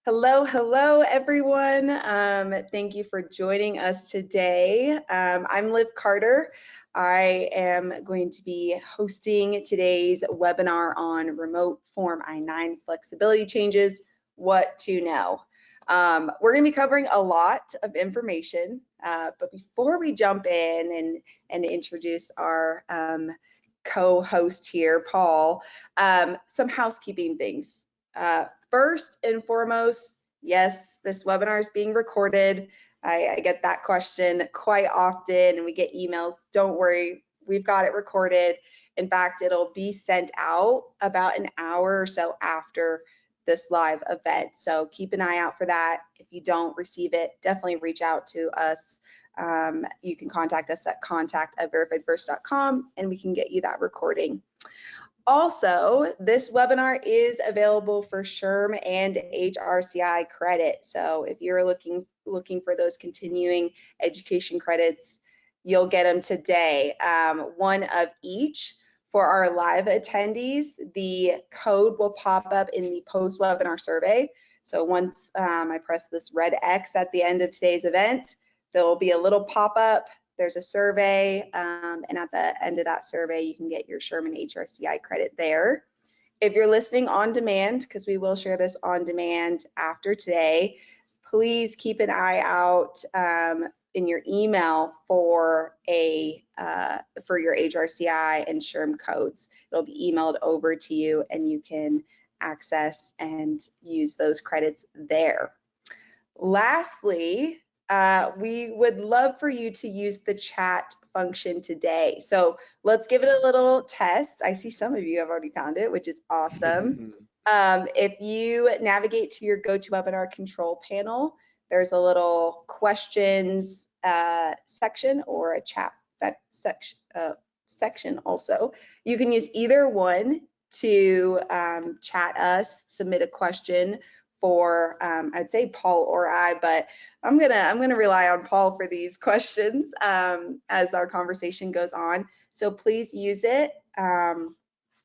Hello, everyone. Thank you for joining us today. I'm Liv Carter. I am going to be hosting today's webinar on remote Form I-9 flexibility changes, what to know. We're going to be covering a lot of information, but before we jump in and introduce our co-host here, Paul, some housekeeping things. First and foremost, yes, this webinar is being recorded. I get that question quite often, and we get emails. Don't worry, we've got it recorded. In fact, it'll be sent out about an hour or so after this live event. So keep an eye out for that. If you don't receive it, definitely reach out to us. You can contact us at contact@verifiedfirst.com, and we can get you that recording. Also, this webinar is available for SHRM and HRCI credit. So if you're looking for those continuing education credits, you'll get them today. One of each. For our live attendees, the code will pop up in the post-webinar survey. So once I press this red X at the end of today's event, there will be a little pop-up. There's a survey, and at the end of that survey, you can get your Sherman HRCI credit there. If you're listening on demand, because we will share this on demand after today, please keep an eye out in your email for your HRCI and SHRM codes. It'll be emailed over to you, and you can access and use those credits there. Lastly, we would love for you to use the chat function today. So let's give it a little test. I see some of you have already found it, which is awesome. If you navigate to your GoToWebinar control panel, there's a little questions section or a chat section also. You can use either one to chat us, submit a question for I'd say Paul or I, but I'm gonna rely on Paul for these questions as our conversation goes on. So please use it.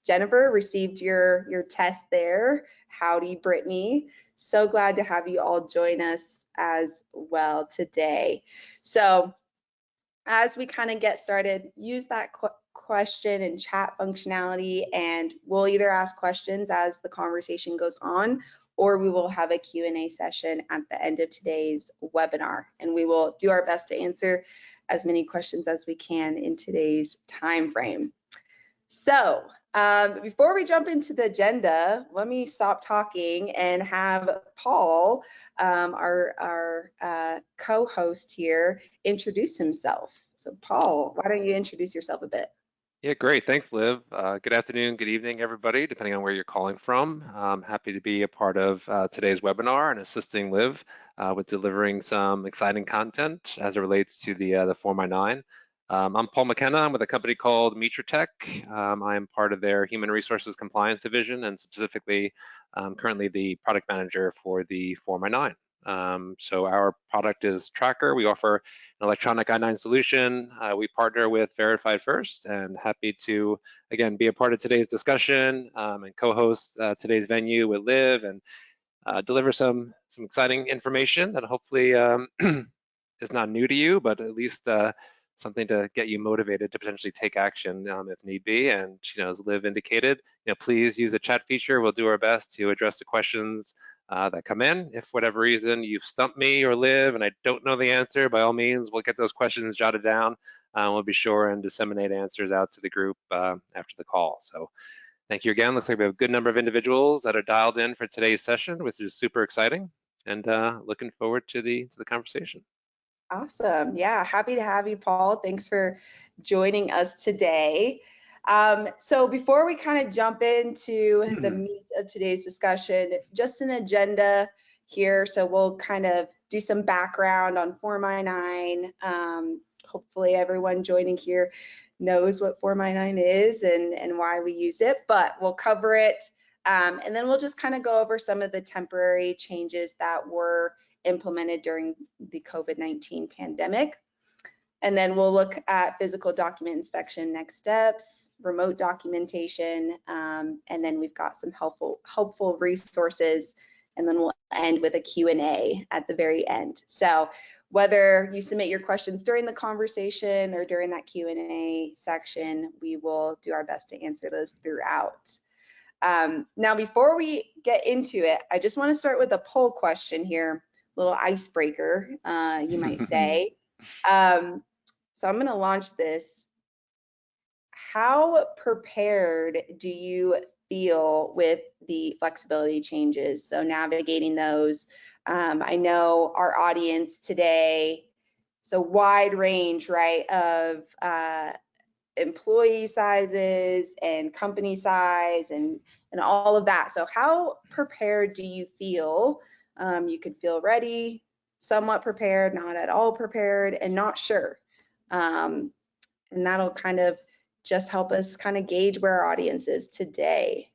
Jennifer received your test there. Howdy, Brittany. So glad to have you all join us as well today. So as we kind of get started, use that question and chat functionality, and we'll either ask questions as the conversation goes on, or we will have a Q&A session at the end of today's webinar, and we will do our best to answer as many questions as we can in today's time frame. So before we jump into the agenda, let me stop talking and have Paul, our co-host here, introduce himself. So Paul, why don't you introduce yourself a bit? Yeah, great. Thanks, Liv. Good afternoon, good evening, everybody, depending on where you're calling from. I'm happy to be a part of today's webinar and assisting Liv with delivering some exciting content as it relates to the Form I-9. I'm Paul McKenna. I'm with a company called Mitratech. I am part of their Human Resources Compliance Division, and specifically currently the product manager for the Form I-9. So our product is Tracker. We offer an electronic I-9 solution. We partner with Verified First, and happy to, again, be a part of today's discussion and co-host today's venue with Liv and deliver some exciting information that hopefully is not new to you, but at least something to get you motivated to potentially take action if need be. And as Liv indicated, please use the chat feature. We'll do our best to address the questions that come in. If for whatever reason you've stumped me or Liv and I don't know the answer, by all means, we'll get those questions jotted down. We'll be sure and disseminate answers out to the group after the call. So thank you again. Looks like we have a good number of individuals that are dialed in for today's session, which is super exciting, and looking forward to the conversation. Awesome. Yeah, happy to have you, Paul. Thanks for joining us today. So before we kind of jump into the meat of today's discussion, just an agenda here. So we'll kind of do some background on Form I-9. Hopefully everyone joining here knows what Form I-9 is and why we use it, but we'll cover it. And then we'll just kind of go over some of the temporary changes that were implemented during the COVID-19 pandemic. And then we'll look at physical document inspection next steps, remote documentation, and then we've got some helpful resources and then we'll end with a Q&A at the very end. So whether you submit your questions during the conversation or during that Q&A section, we will do our best to answer those throughout. Now, before we get into it, I just want to start with a poll question here, a little icebreaker, you might say. So I'm going to launch this. How prepared do you feel with the flexibility changes? So navigating those. I know our audience today, it's a wide range, right, of employee sizes and company size and all of that. So how prepared do you feel? You could feel ready, somewhat prepared, not at all prepared, and not sure. And that'll kind of just help us kind of gauge where our audience is today.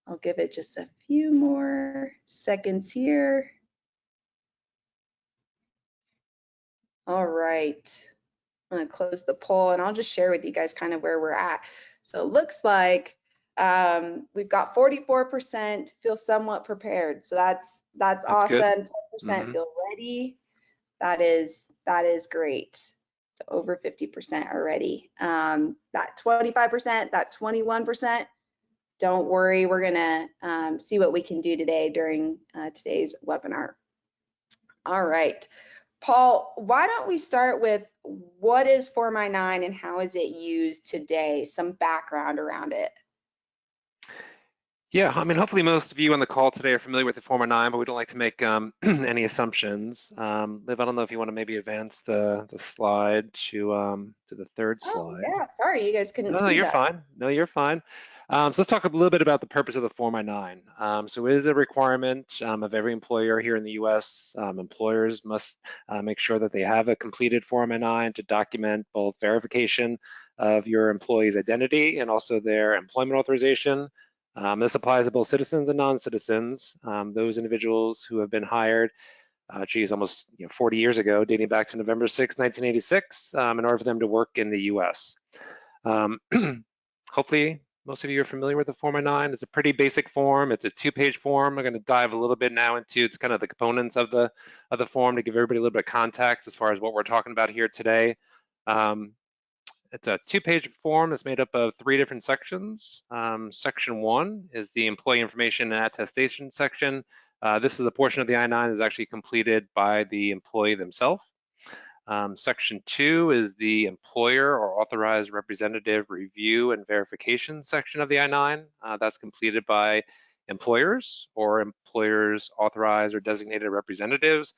I'll give it just a few more seconds here. All right. I'm going to close the poll and I'll just share with you guys kind of where we're at. So it looks like we've got 44% feel somewhat prepared. So that's awesome. Good. 10% feel ready. That is great. So over 50% already. That 25%, that 21%, don't worry. We're going to see what we can do today during today's webinar. All right. Paul, why don't we start with what is Form I-9 and how is it used today? Some background around it. Yeah, I mean, hopefully most of you on the call today are familiar with the Form I-9, but we don't like to make any assumptions. Liv, I don't know if you want to maybe advance the slide to the third slide. Oh, yeah, sorry, you guys couldn't see that. No, you're fine. No, you're fine. So let's talk a little bit about the purpose of the Form I-9. So it is a requirement of every employer here in the US. Employers must make sure that they have a completed Form I-9 to document both verification of your employee's identity and also their employment authorization. This applies to both citizens and non-citizens, those individuals who have been hired, almost 40 years ago, dating back to November 6, 1986, in order for them to work in the US. Hopefully, most of you are familiar with the Form I-9. It's a pretty basic form. It's a 2-page form. I'm going to dive a little bit now into it's kind of the components of the form to give everybody a little bit of context as far as what we're talking about here today. It's a 2-page form that's made up of 3 different sections. Section 1 is the employee information and attestation section. This is a portion of the I-9 that is actually completed by the employee themselves. Section 2 is the employer or authorized representative review and verification section of the I-9. That's completed by employers or employers authorized or designated representatives.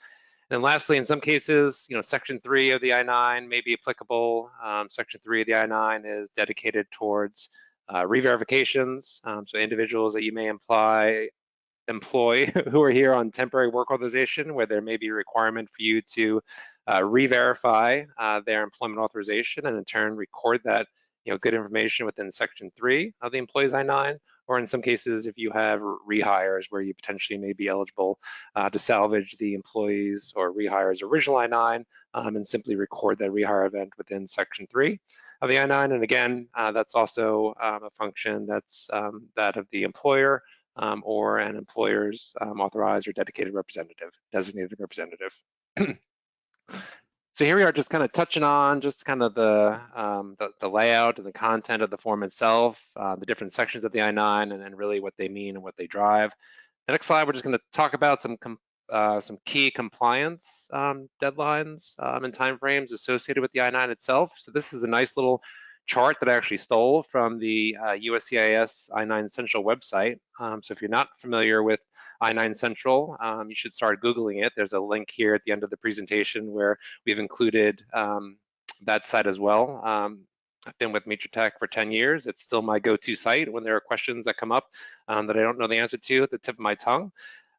And lastly, in some cases, Section 3 of the I-9 may be applicable. Section 3 of the I-9 is dedicated towards re-verifications. So individuals that you may employ who are here on temporary work authorization, where there may be a requirement for you to re-verify their employment authorization and in turn record that good information within Section 3 of the employee's I-9, or in some cases, if you have rehires where you potentially may be eligible to salvage the employee's or rehire's original I-9 and simply record that rehire event within Section 3 of the I-9. And again, that's also a function that's that of the employer or an employer's authorized or dedicated representative, designated representative. So here we are just kind of touching on just kind of the layout and the content of the form itself, the different sections of the I-9 and really what they mean and what they drive. The next slide, we're just going to talk about some key compliance deadlines and timeframes associated with the I-9 itself. So this is a nice little chart that I actually stole from the USCIS I-9 Central website. So if you're not familiar with I-9 Central, you should start Googling it. There's a link here at the end of the presentation where we've included that site as well. I've been with Mitratech for 10 years. It's still my go-to site when there are questions that come up that I don't know the answer to at the tip of my tongue.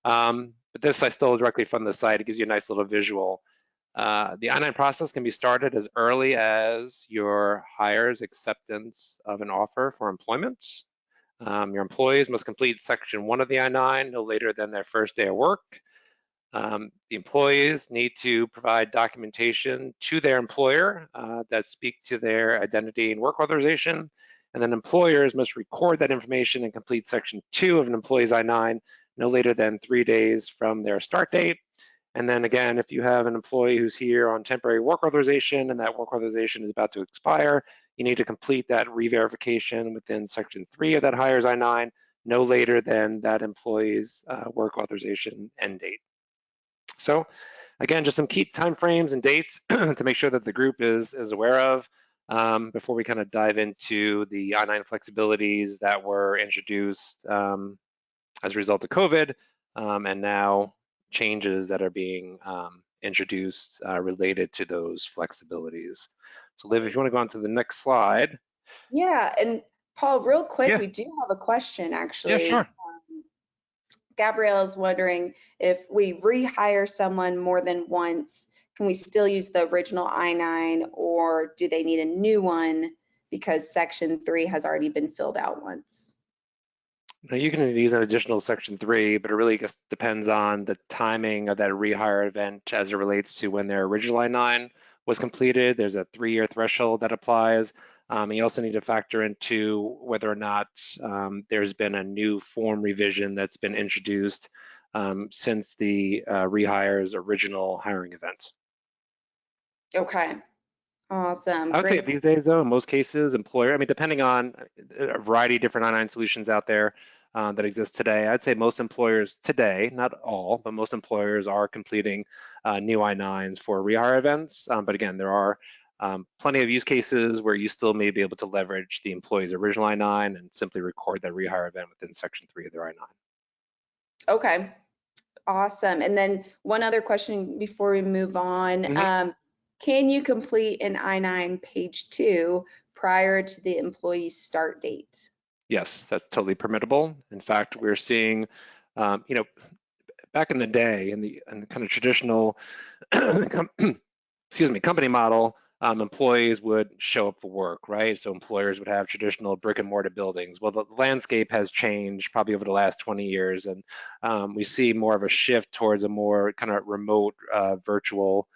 But this I stole directly from the site. It gives you a nice little visual. The I-9 process can be started as early as your hire's acceptance of an offer for employment. Your employees must complete Section 1 of the I-9 no later than their first day of work. The employees need to provide documentation to their employer that speak to their identity and work authorization. And then employers must record that information and complete Section 2 of an employee's I-9 no later than 3 days from their start date. And then again, if you have an employee who's here on temporary work authorization and that work authorization is about to expire, you need to complete that re-verification within Section 3 of that hires I-9, no later than that employee's work authorization end date. So again, just some key timeframes and dates to make sure that the group is aware of before we kind of dive into the I-9 flexibilities that were introduced as a result of COVID, and now changes that are being introduced related to those flexibilities. So Liv, if you want to go on to the next slide. Yeah, and Paul, real quick, Yeah, we do have a question yeah, actually. sure. Gabrielle is wondering if we rehire someone more than once, can we still use the original I-9 or do they need a new one because Section 3 has already been filled out once? Now you can use an additional Section 3, but it really just depends on the timing of that rehire event as it relates to when their original I-9 was completed. There's a 3-year threshold that applies. And you also need to factor into whether or not there's been a new form revision that's been introduced since the rehire's original hiring event. Okay, awesome, I would say great. these days, though, in most cases, employer, I mean, depending on a variety of different I-9 solutions out there that exist today, I'd say most employers today, not all, but most employers are completing new I-9s for rehire events. But again, there are plenty of use cases where you still may be able to leverage the employee's original I-9 and simply record that rehire event within Section 3 of their I-9. Okay, awesome. And then one other question before we move on. Mhm. Can you complete an I-9 page 2 prior to the employee's start date? Yes, that's totally permittable. In fact, we're seeing, you know, back in the day in the kind of traditional excuse me, company model, employees would show up for work, right? So employers would have traditional brick and mortar buildings. Well, the landscape has changed probably over the last 20 years, and we see more of a shift towards a more kind of remote, virtual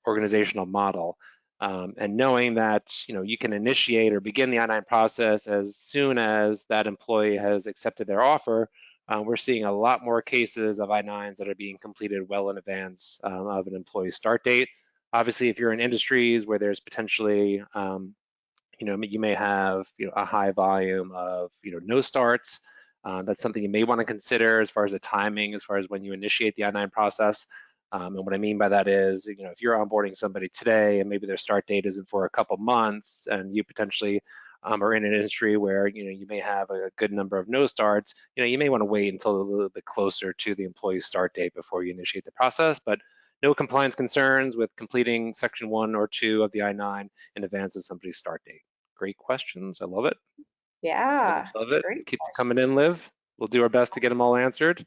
organizational model. And knowing that you can initiate or begin the I-9 process as soon as that employee has accepted their offer, we're seeing a lot more cases of I-9s that are being completed well in advance of an employee start date. Obviously, if you're in industries where there's potentially, you may have a high volume of no starts. That's something you may want to consider as far as the timing, as far as when you initiate the I-9 process. And what I mean by that is, if you're onboarding somebody today and maybe their start date isn't for a couple months, and you potentially are in an industry where you may have a good number of no starts, you may want to wait until a little bit closer to the employee's start date before you initiate the process. But no compliance concerns with completing Section 1 or 2 of the I-9 in advance of somebody's start date. Great questions. I love it. Love it. Yeah, Love it. great Keep them coming question. in, Liv. We'll do our best to get them all answered.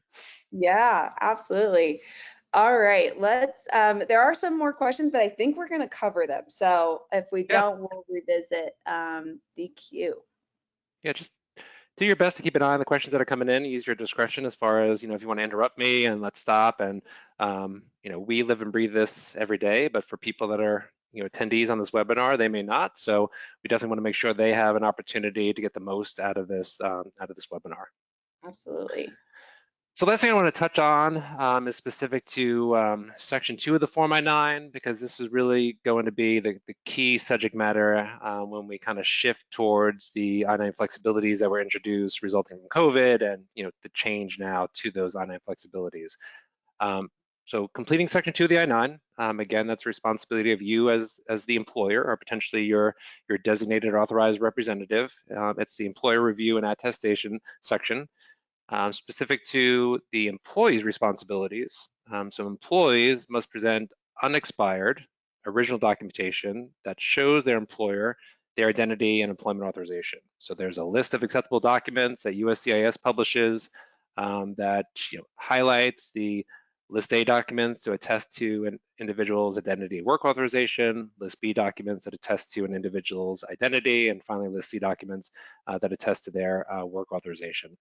Yeah, absolutely. All right, there are some more questions, but I think we're going to cover them. So if we Yeah. don't, we'll revisit the queue. Yeah. Just do your best to keep an eye on the questions that are coming in. Use your discretion as far as, if you want to interrupt me and let's stop. And, we live and breathe this every day, but for people that are, attendees on this webinar, they may not. So we definitely want to make sure they have an opportunity to get the most out of this webinar. Absolutely. So last thing I want to touch on is specific to Section 2 of the Form I-9, because this is really going to be the key subject matter when we kind of shift towards the I-9 flexibilities that were introduced resulting from COVID and the change now to those I-9 flexibilities. So completing Section 2 of the I-9, again, that's the responsibility of you as the employer or potentially your designated or authorized representative. It's the employer review and attestation section. Specific to the employee's responsibilities. So employees must present unexpired original documentation that shows their employer their identity and employment authorization. So there's a list of acceptable documents that USCIS publishes that highlights the List A documents to attest to an individual's identity and work authorization, List B documents that attest to an individual's identity, and finally List C documents that attest to their work authorization.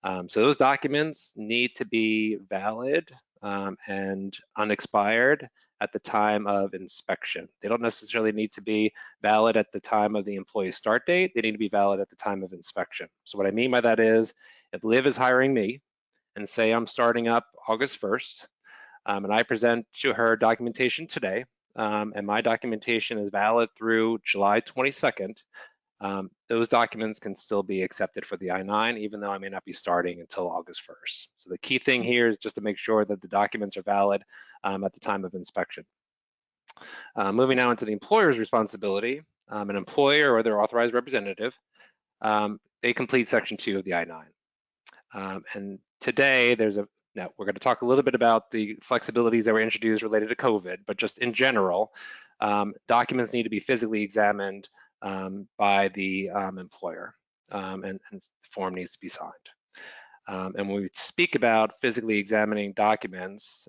So those documents need to be valid and unexpired at the time of inspection. They don't necessarily need to be valid at the time of the employee start date. They need to be valid at the time of inspection. So what I mean by that is, if Liv is hiring me and say I'm starting up August 1st, and I present to her documentation today, and my documentation is valid through July 22nd, those documents can still be accepted for the I-9, even though I may not be starting until August 1st. So the key thing here is just to make sure that the documents are valid at the time of inspection. Moving now into the employer's responsibility, an employer or their authorized representative, they complete Section 2 of the I-9. And today now we're going to talk a little bit about the flexibilities that were introduced related to COVID, but just in general, documents need to be physically examined by the employer, and the form needs to be signed. And when we speak about physically examining documents,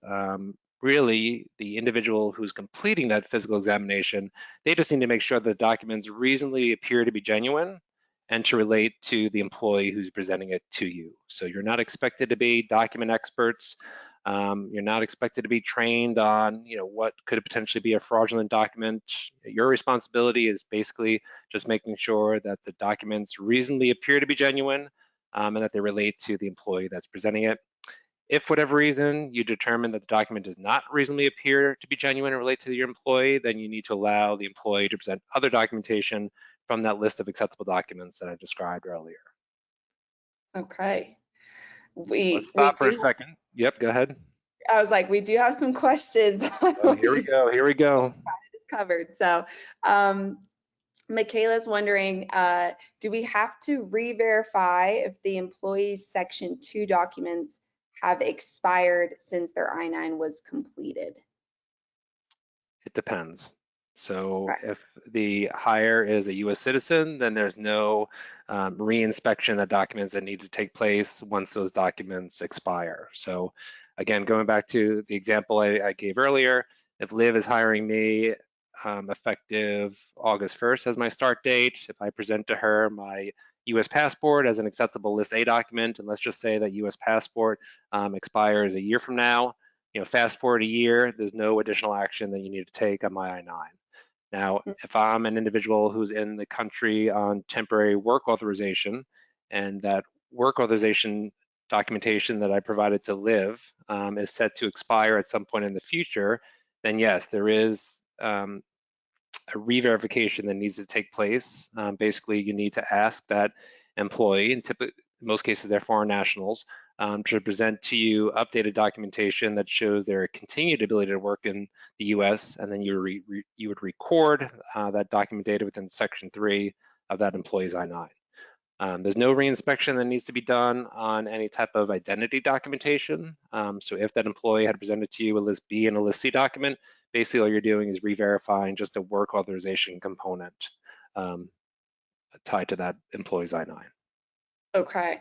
really the individual who's completing that physical examination, they just need to make sure that documents reasonably appear to be genuine and to relate to the employee who's presenting it to you. So you're not expected to be document experts. You're not expected to be trained on, what could potentially be a fraudulent document. Your responsibility is basically just making sure that the documents reasonably appear to be genuine, and that they relate to the employee that's presenting it. If for whatever reason you determine that the document does not reasonably appear to be genuine and relate to your employee, then you need to allow the employee to present other documentation from that list of acceptable documents that I described earlier. Okay. Let's We stop for do a second. Yep, go ahead. I was like, we do have some questions Oh, here we go. Here we go. covered. So Michaela's wondering, do we have to re-verify if the employee's Section 2 documents have expired since their I-9 was completed? It depends. So Right. if the hire is a U.S. citizen, then there's no re-inspection of documents that need to take place once those documents expire. So again, going back to the example I gave earlier, if Liv is hiring me effective August 1st as my start date, if I present to her my U.S. passport as an acceptable List A document, and let's just say that U.S. passport expires a year from now, fast forward a year, there's no additional action that you need to take on my I-9. Now, if I'm an individual who's in the country on temporary work authorization, and that work authorization documentation that I provided to Liv is set to expire at some point in the future, then yes, there is a re-verification that needs to take place. Basically, you need to ask that employee, and in most cases they're foreign nationals, to present to you updated documentation that shows their continued ability to work in the U.S., and then you would record that document data within Section 3 of that employee's I-9. There's no reinspection that needs to be done on any type of identity documentation. So if that employee had presented to you a List B and a List C document, basically all you're doing is re-verifying just a work authorization component tied to that employee's I-9. Okay.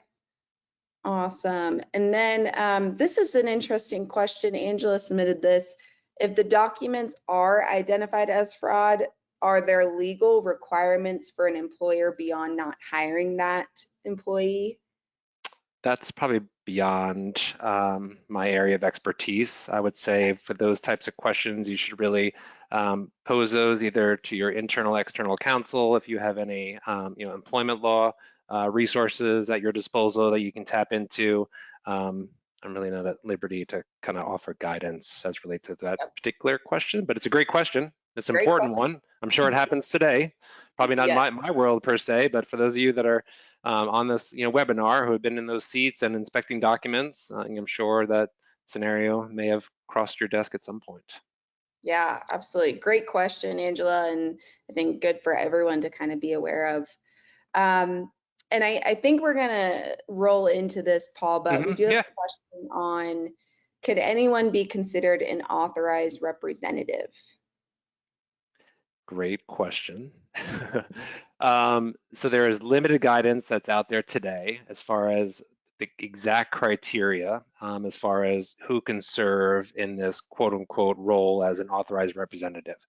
Awesome. And then this is an interesting question. Angela submitted this. If the documents are identified as fraud, are there legal requirements for an employer beyond not hiring that employee? That's probably beyond my area of expertise. I would say for those types of questions, you should really pose those either to your internal, external counsel if you have any, employment law resources at your disposal that you can tap into. I'm really not at liberty to kind of offer guidance as related to that particular question, but it's a great question. It's an Great important question. one. I'm sure it happens today. Probably not in Yes. my world per se, but for those of you that are on this webinar who have been in those seats and inspecting documents, I'm sure that scenario may have crossed your desk at some point. Yeah, absolutely. Great question, Angela, and I think good for everyone to kind of be aware of. And I think we're gonna roll into this, Paul, but we do have Yeah, a question on, could anyone be considered an authorized representative? great question. So there is limited guidance that's out there today as far as the exact criteria as far as who can serve in this quote unquote role as an authorized representative.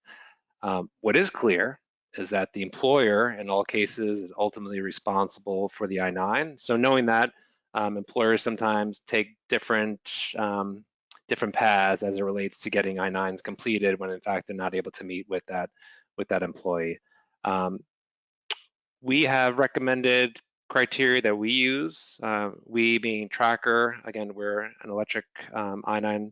What is clear is that the employer in all cases is ultimately responsible for the I-9. So knowing that, employers sometimes take different paths as it relates to getting I-9s completed when in fact they're not able to meet with that employee. We have recommended criteria that we use, we being Tracker, again, we're an electric I-9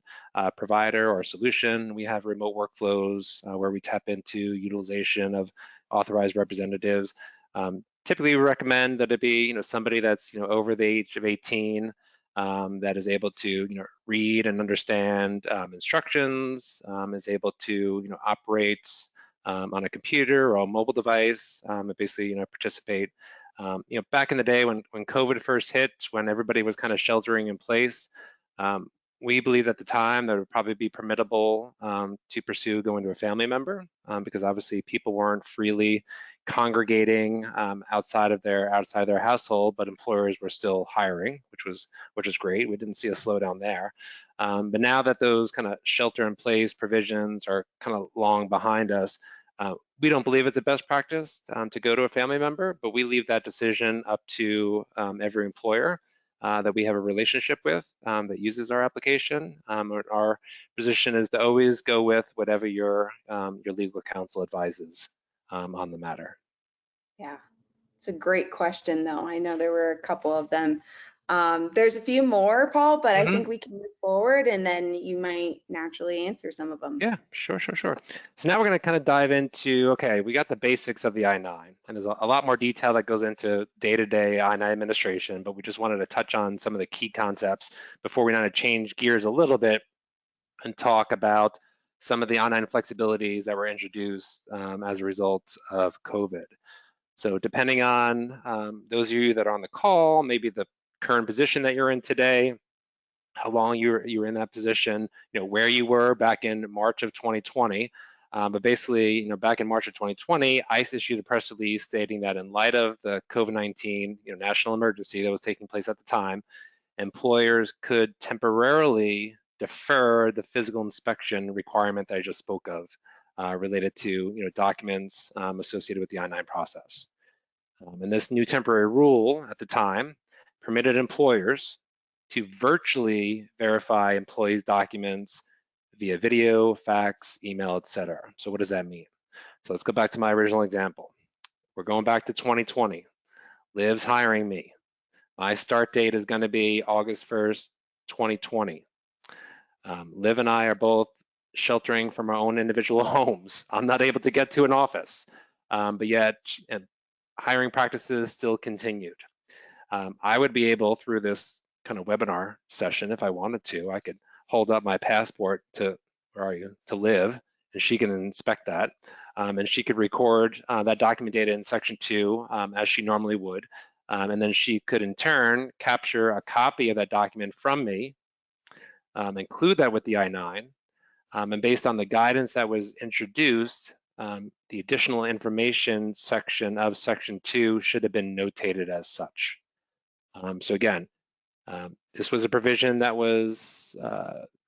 provider or solution. We have remote workflows where we tap into utilization of authorized representatives. Typically, we recommend that it be somebody that's over the age of 18, that is able to read and understand instructions, is able to operate on a computer or a mobile device, and basically participate. Back in the day when COVID first hit, when everybody was kind of sheltering in place, we believed at the time that it would probably be permittable to pursue going to a family member, because obviously people weren't freely congregating outside of their household, but employers were still hiring, which was great. We didn't see a slowdown there. But now that those kind of shelter-in-place provisions are kind of long behind us, we don't believe it's a best practice to go to a family member, but we leave that decision up to every employer that we have a relationship with that uses our application. Our position is to always go with whatever your legal counsel advises on the matter. Yeah, it's a great question, though. I know there were a couple of them. There's a few more, Paul, but I think we can move forward and then you might naturally answer some of them. Yeah, sure. So now we're going to kind of dive into, okay, we got the basics of the I-9, and there's a lot more detail that goes into day-to-day I-9 administration, but we just wanted to touch on some of the key concepts before we kind of change gears a little bit and talk about some of the I-9 flexibilities that were introduced as a result of COVID. So depending on those of you that are on the call, maybe the current position that you're in today, how long you were in that position, where you were back in March of 2020. But basically, back in March of 2020, ICE issued a press release stating that in light of the COVID-19 national emergency that was taking place at the time, employers could temporarily defer the physical inspection requirement that I just spoke of related to documents associated with the I-9 process. And this new temporary rule at the time permitted employers to virtually verify employees' documents via video, fax, email, etc. So what does that mean? So let's go back to my original example. We're going back to 2020. Liv's hiring me. My start date is going to be August 1st, 2020. Liv and I are both sheltering from our own individual homes. I'm not able to get to an office, but yet hiring practices still continued. I would be able, through this kind of webinar session, if I wanted to, I could hold up my passport to, where are you, to Liv, and she can inspect that. And she could record that document data in section 2 as she normally would. And then she could in turn capture a copy of that document from me, include that with the I-9, and based on the guidance that was introduced, the additional information section of section 2 should have been notated as such. So again, this was a provision that was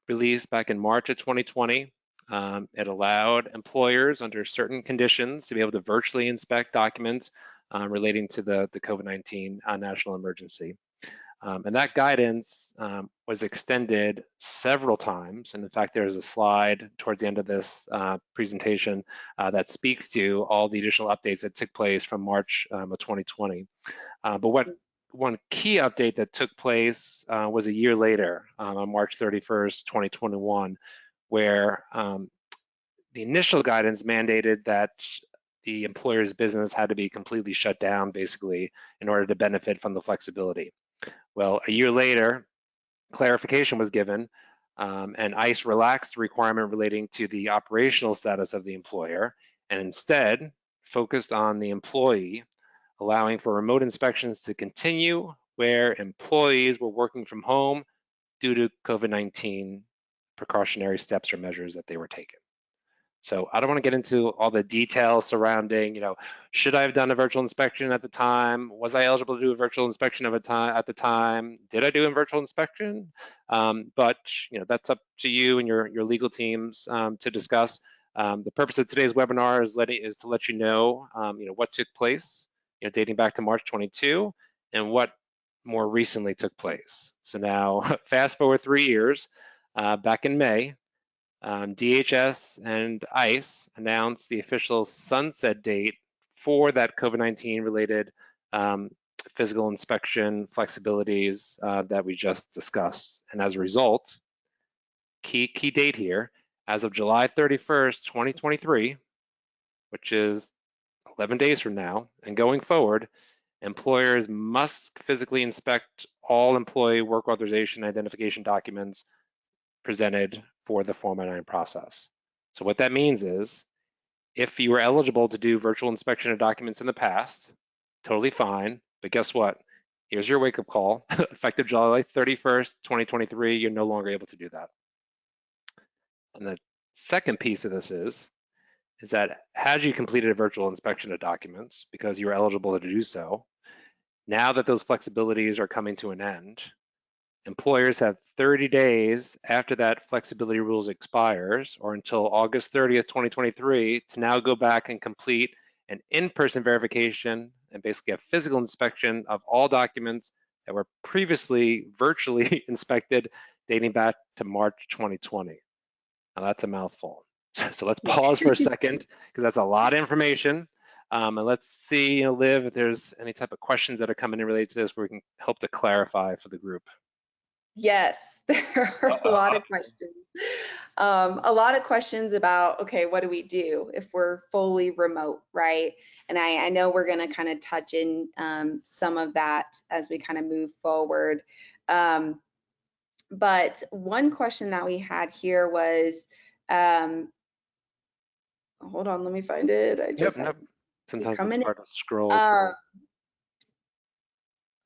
released back in March of 2020. It allowed employers under certain conditions to be able to virtually inspect documents relating to the COVID-19 national emergency. And that guidance was extended several times. And in fact, there's a slide towards the end of this presentation that speaks to all the additional updates that took place from March of 2020. But one key update that took place was a year later, on March 31st, 2021, where the initial guidance mandated that the employer's business had to be completely shut down, basically, in order to benefit from the flexibility. Well, a year later, clarification was given, and ICE relaxed the requirement relating to the operational status of the employer, and instead focused on the employee, allowing for remote inspections to continue where employees were working from home due to COVID-19 precautionary steps or measures that they were taking. So I don't want to get into all the details surrounding, should I have done a virtual inspection at the time? Was I eligible to do a virtual inspection at the time? Did I do a virtual inspection? But that's up to you and your legal teams to discuss. The purpose of today's webinar is to let you know, what took place, dating back to March 22, and what more recently took place. So now, fast forward 3 years, back in May, DHS and ICE announced the official sunset date for that COVID-19 related physical inspection flexibilities that we just discussed. And as a result, key date here, as of July 31st, 2023, which is 11 days from now, and going forward, employers must physically inspect all employee work authorization identification documents presented for the Form I-9 process. So what that means is, if you were eligible to do virtual inspection of documents in the past, totally fine, but guess what? Here's your wake-up call. Effective July 31st, 2023, you're no longer able to do that. And the second piece of this is that had you completed a virtual inspection of documents because you were eligible to do so, now that those flexibilities are coming to an end, employers have 30 days after that flexibility rules expires or until August 30th, 2023 to now go back and complete an in-person verification and basically a physical inspection of all documents that were previously virtually inspected dating back to March 2020. Now that's a mouthful. So let's pause for a second because that's a lot of information. And let's see, Liv, if there's any type of questions that are coming in related to this where we can help to clarify for the group. Yes, there are a lot of questions. A lot of questions about, okay, what do we do if we're fully remote, right? And I know we're going to kind of touch in some of that as we kind of move forward. But one question that we had here was, hold on, let me find it. I just Yep. Sometimes coming it's hard to scroll through.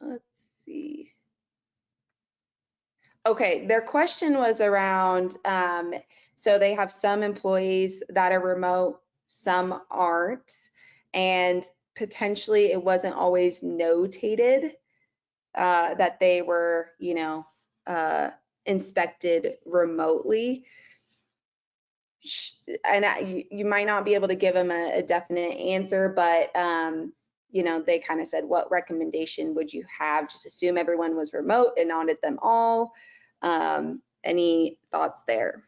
Let's see. Okay, their question was around, so they have some employees that are remote, some aren't, and potentially it wasn't always notated that they were, inspected remotely. And you might not be able to give them a definite answer, but they kind of said, what recommendation would you have? Just assume everyone was remote and audit them all. Any thoughts there?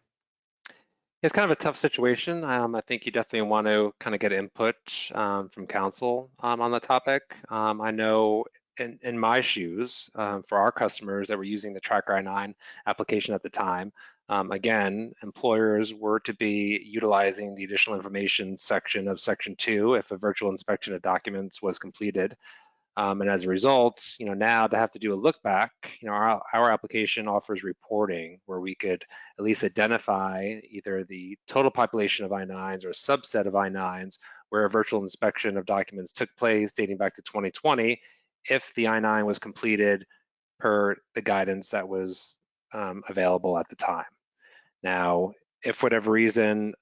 It's kind of a tough situation. I think you definitely want to kind of get input from counsel on the topic. I know in my shoes, for our customers that were using the Tracker I-9 application at the time, again, employers were to be utilizing the additional information section of Section 2 if a virtual inspection of documents was completed. And as a result, now to have to do a look back, our application offers reporting where we could at least identify either the total population of I-9s or a subset of I-9s where a virtual inspection of documents took place dating back to 2020 if the I-9 was completed per the guidance that was available at the time. Now, if for whatever reason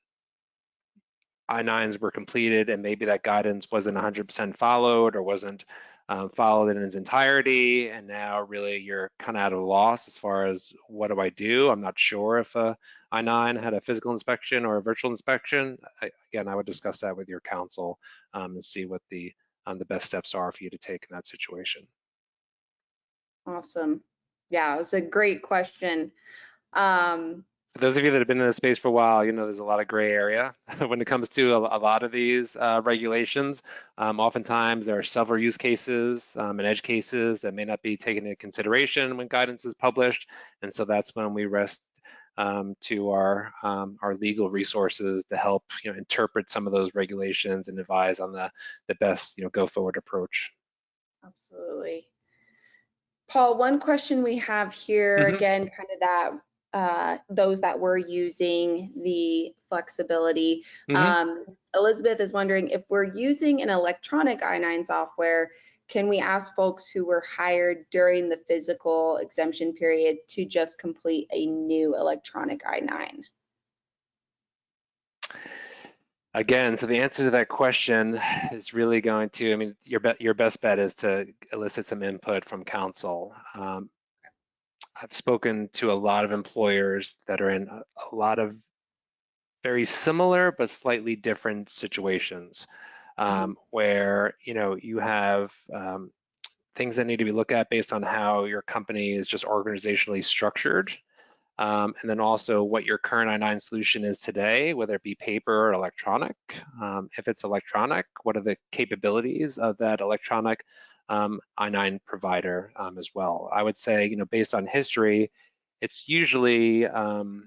I-9s were completed and maybe that guidance wasn't 100% followed or wasn't followed in its entirety, and now really you're kind of at a loss as far as what do I do? I'm not sure if a I-9 had a physical inspection or a virtual inspection. Again, I would discuss that with your counsel and see what the best steps are for you to take in that situation. Awesome. Yeah, it was a great question. For those of you that have been in the space for a while, there's a lot of gray area when it comes to a lot of these regulations. Oftentimes there are several use cases and edge cases that may not be taken into consideration when guidance is published. And so that's when we rest to our legal resources to help interpret some of those regulations and advise on the best go forward approach. Absolutely. Paul, one question we have here, again, kind of that those that were using the flexibility. Elizabeth is wondering if we're using an electronic I-9 software, can we ask folks who were hired during the physical exemption period to just complete a new electronic I-9? Again, so the answer to that question is really going to, your best bet is to elicit some input from counsel. I've spoken to a lot of employers that are in a lot of very similar but slightly different situations where you have things that need to be looked at based on how your company is just organizationally structured, and then also what your current I-9 solution is today, whether it be paper or electronic. If it's electronic, what are the capabilities of that electronic I-9 provider as well. I would say, based on history, it's usually the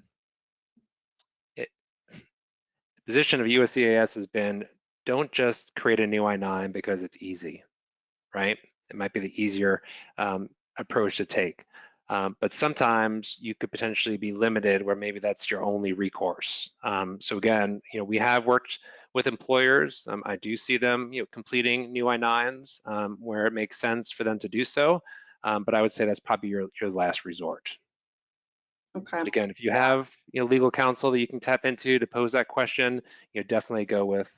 position of USCIS has been, don't just create a new I-9 because it's easy, right? It might be the easier approach to take. But sometimes you could potentially be limited where maybe that's your only recourse. So again, we have worked with employers. I do see them, completing new I-9s where it makes sense for them to do so. But I would say that's probably your last resort. Okay. But again, if you have legal counsel that you can tap into to pose that question, definitely go with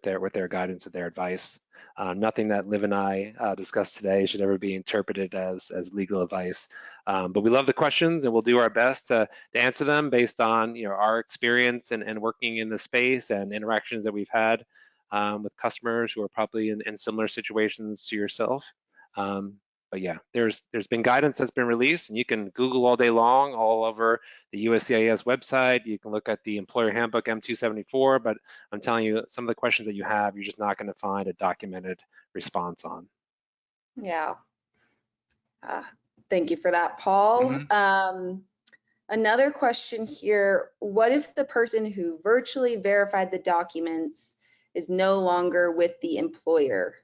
their guidance and their advice. Nothing that Liv and I discussed today should ever be interpreted as legal advice. But we love the questions, and we'll do our best to answer them based on our experience and working in the space and interactions that we've had with customers who are probably in similar situations to yourself. But yeah, there's been guidance that's been released, and you can Google all day long all over the USCIS website. You can look at the Employer Handbook M274, but I'm telling you, some of the questions that you have, you're just not going to find a documented response on. Yeah. Thank you for that, Paul. Another question here, what if the person who virtually verified the documents is no longer with the employer?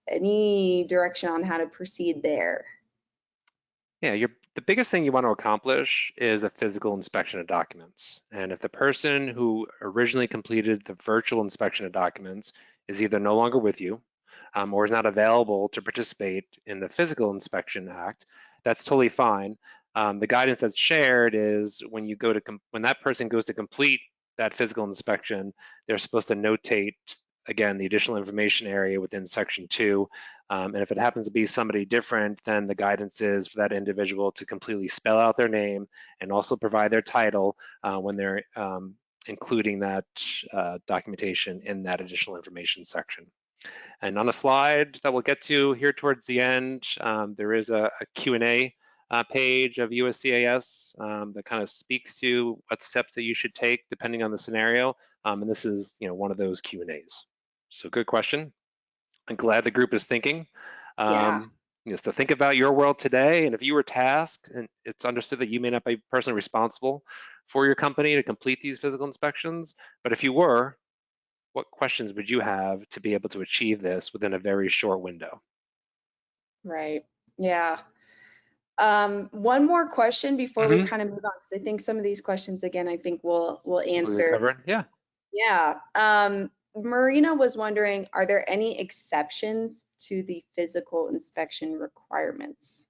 Any direction on how to proceed there? Yeah, the biggest thing you want to accomplish is a physical inspection of documents. And if the person who originally completed the virtual inspection of documents is either no longer with you or is not available to participate in the physical inspection act, that's totally fine. The guidance that's shared is when that person goes to complete that physical inspection, they're supposed to notate again the additional information area within section 2. And if it happens to be somebody different, then the guidance is for that individual to completely spell out their name and also provide their title when they're including that documentation in that additional information section. And on a slide that we'll get to here towards the end, there is a Q&A page of USCIS that kind of speaks to what steps that you should take depending on the scenario. And this is one of those Q&As. So good question. I'm glad the group is thinking. Yeah. Just to think about your world today, and if you were tasked, and it's understood that you may not be personally responsible for your company to complete these physical inspections, but if you were, what questions would you have to be able to achieve this within a very short window? Right. Yeah. One more question before we kind of move on, because I think some of these questions, again, I think we'll answer. Covered? Yeah. Yeah. Marina was wondering, are there any exceptions to the physical inspection requirements?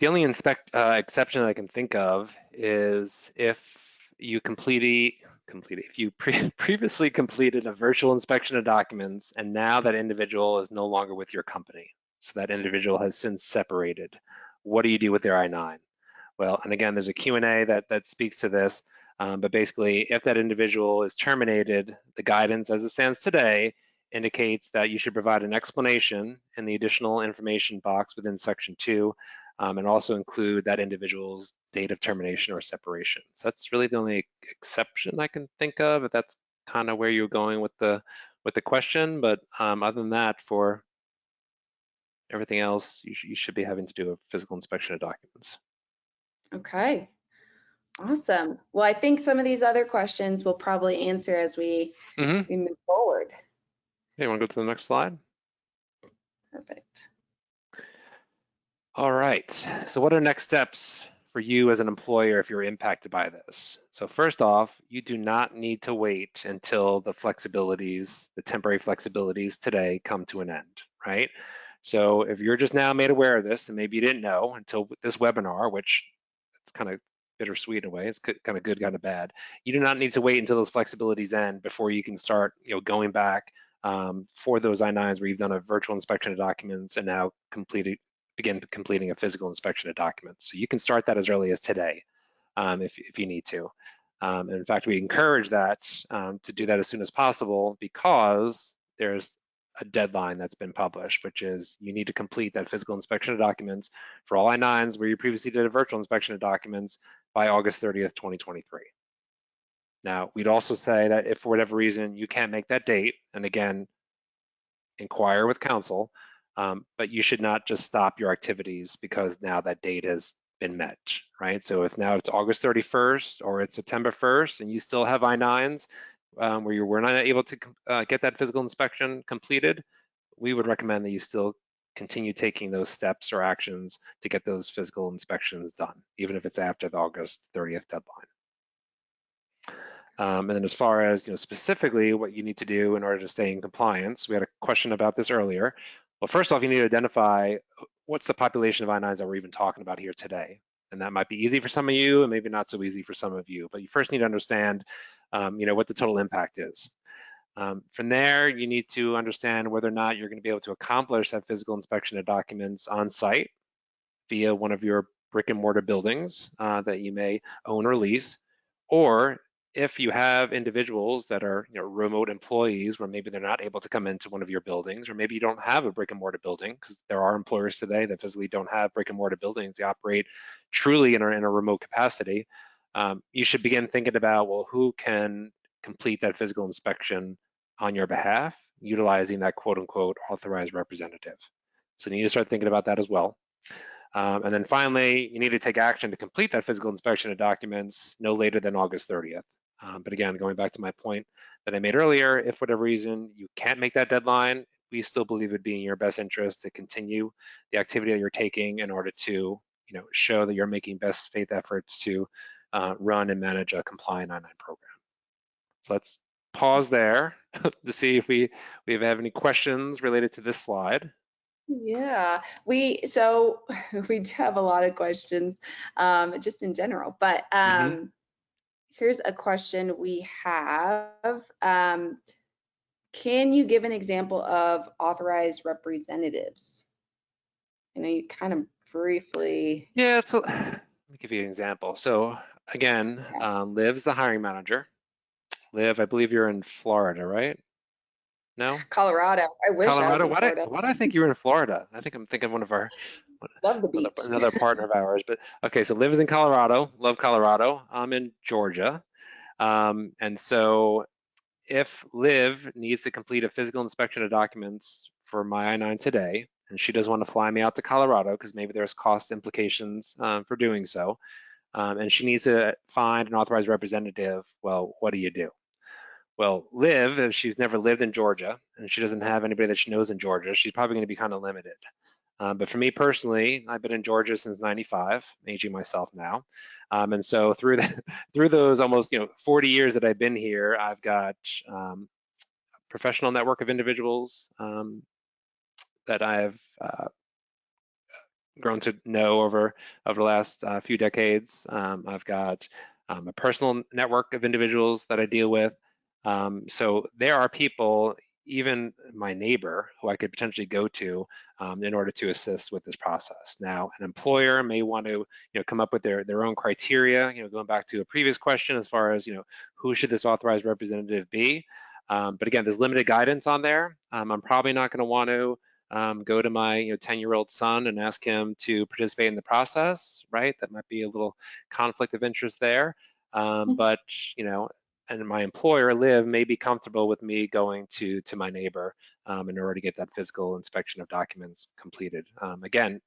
The only exception I can think of is if you previously completed a virtual inspection of documents and now that individual is no longer with your company. So that individual has since separated. What do you do with their I-9? Well, and again, there's a Q&A that speaks to this, but basically if that individual is terminated, the guidance as it stands today indicates that you should provide an explanation in the additional information box within section 2 and also include that individual's date of termination or separation. So that's really the only exception I can think of, if that's kind of where you're going with the question. But other than that, for everything else, you should be having to do a physical inspection of documents. Okay, awesome. Well, I think some of these other questions we'll probably answer as we move forward. Okay, you want to go to the next slide? Perfect. All right, so what are next steps for you as an employer if you're impacted by this? So first off, you do not need to wait until the temporary flexibilities today come to an end, right? So if you're just now made aware of this, and maybe you didn't know until this webinar, which it's kind of bittersweet in a way, it's kind of good, kind of bad. You do not need to wait until those flexibilities end before you can start, going back for those I-9s where you've done a virtual inspection of documents and now begin completing a physical inspection of documents. So you can start that as early as today if you need to. In fact, we encourage that to do that as soon as possible because there's a deadline that's been published, which is you need to complete that physical inspection of documents for all I-9s where you previously did a virtual inspection of documents by August 30th, 2023. Now, we'd also say that if for whatever reason you can't make that date, and again, inquire with counsel, but you should not just stop your activities because now that date has been met, right? So if now it's August 31st or it's September 1st and you still have I-9s where you were not able to get that physical inspection completed, we would recommend that you still continue taking those steps or actions to get those physical inspections done, even if it's after the August 30th deadline. And then as far as specifically what you need to do in order to stay in compliance, we had a question about this earlier. Well, first off, you need to identify what's the population of I-9s that we're even talking about here today. And that might be easy for some of you and maybe not so easy for some of you, but you first need to understand what the total impact is. From there, you need to understand whether or not you're going to be able to accomplish that physical inspection of documents on site via one of your brick and mortar buildings that you may own or lease, or if you have individuals that are remote employees where maybe they're not able to come into one of your buildings, or maybe you don't have a brick and mortar building, because there are employers today that physically don't have brick and mortar buildings. They operate truly in a remote capacity. You should begin thinking about, well, who can complete that physical inspection on your behalf, utilizing that quote unquote authorized representative. So you need to start thinking about that as well. And then finally, you need to take action to complete that physical inspection of documents no later than August 30th. But again, going back to my point that I made earlier, if for whatever reason you can't make that deadline, we still believe it'd be in your best interest to continue the activity that you're taking in order to show that you're making best faith efforts to run and manage a compliant I-9 program. So let's pause there to see if we have any questions related to this slide. Yeah, so we do have a lot of questions, just in general, but Mm-hmm. here's a question we have. Can you give an example of authorized representatives? I know you kind of briefly. Yeah, let me give you an example. So again, Yeah. Liv's the hiring manager. Liv, I believe you're in Florida, right? No? Colorado. I wish I was Colorado? in Florida. Why do I think you were in Florida? I think I'm thinking one of our Love the beach. another partner of ours. But okay, so Liv is in Colorado. Love Colorado. I'm in Georgia. And so if Liv needs to complete a physical inspection of documents for my I-9 today, and she does want to fly me out to Colorado because maybe there's cost implications for doing so, and she needs to find an authorized representative, well, what do you do? Well, Liv, if she's never lived in Georgia and she doesn't have anybody that she knows in Georgia, she's probably going to be kind of limited. But for me personally, I've been in Georgia since '95, aging myself now. And so through those almost 40 years that I've been here, I've got a professional network of individuals that I've grown to know over the last few decades. I've got a personal network of individuals that I deal with. So there are people, even my neighbor, who I could potentially go to in order to assist with this process. Now, an employer may want to come up with their own criteria. Going back to a previous question, as far as who should this authorized representative be. But again, there's limited guidance on there. I'm probably not going to want to go to my 10-year-old son and ask him to participate in the process, right? That might be a little conflict of interest there. But and my employer, Liv, may be comfortable with me going to my neighbor in order to get that physical inspection of documents completed. Again,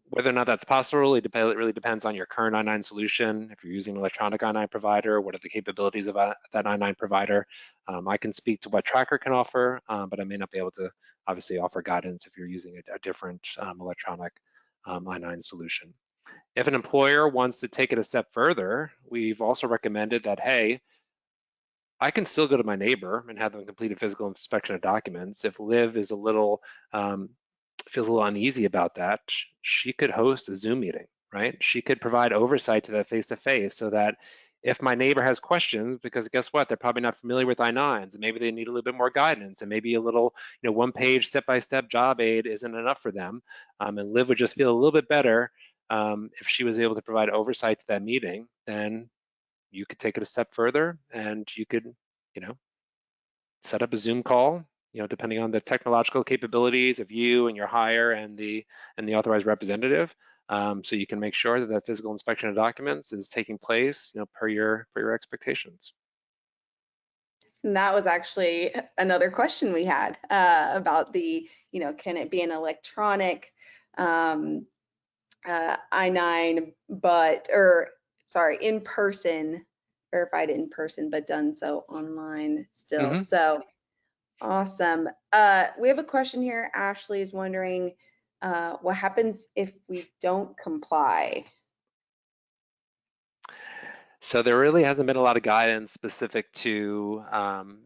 whether or not that's possible, it really depends on your current I-9 solution. If you're using an electronic I-9 provider, what are the capabilities of that I-9 provider? I can speak to what Tracker can offer, but I may not be able to obviously offer guidance if you're using a different electronic I-9 solution. If an employer wants to take it a step further, we've also recommended that, hey, I can still go to my neighbor and have them complete a physical inspection of documents. If Liv is feels a little uneasy about that, she could host a Zoom meeting, right? She could provide oversight to that face-to-face so that if my neighbor has questions, because guess what, they're probably not familiar with I-9s, and maybe they need a little bit more guidance, and maybe a little, one-page step-by-step job aid isn't enough for them, and Liv would just feel a little bit better if she was able to provide oversight to that meeting. Then you could take it a step further, and you could, set up a Zoom call, depending on the technological capabilities of you and your hire and the authorized representative, so you can make sure that that physical inspection of documents is taking place, per your expectations. And that was actually another question we had about the, can it be an electronic um, I-9, or sorry, in person, verified in person, but done so online still. Hmm. So awesome. We have a question here. Ashley is wondering what happens if we don't comply? So there really hasn't been a lot of guidance specific to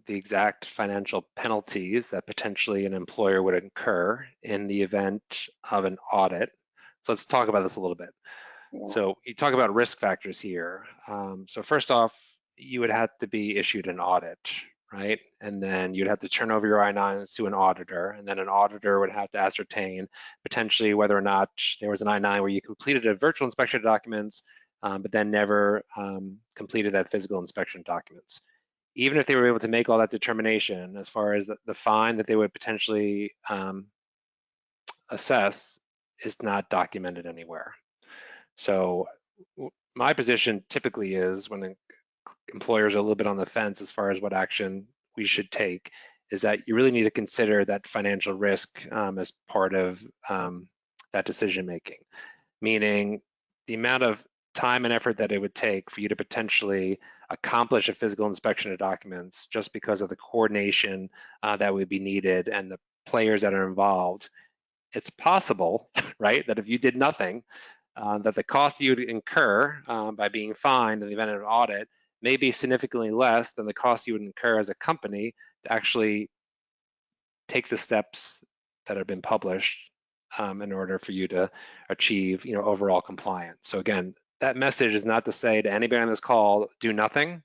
the exact financial penalties that potentially an employer would incur in the event of an audit. So let's talk about this a little bit. Yeah. So you talk about risk factors here. So first off, you would have to be issued an audit, right? And then you'd have to turn over your I-9s to an auditor, and then an auditor would have to ascertain potentially whether or not there was an I-9 where you completed a virtual inspection of documents, but then never completed that physical inspection of documents. Even if they were able to make all that determination as far as the fine that they would potentially assess is not documented anywhere. So my position typically is when employers are a little bit on the fence as far as what action we should take, is that you really need to consider that financial risk as part of that decision making. Meaning the amount of time and effort that it would take for you to potentially accomplish a physical inspection of documents just because of the coordination that would be needed and the players that are involved. It's possible, right, that if you did nothing, that the cost you would incur by being fined in the event of an audit may be significantly less than the cost you would incur as a company to actually take the steps that have been published in order for you to achieve, overall compliance. So again, that message is not to say to anybody on this call, do nothing.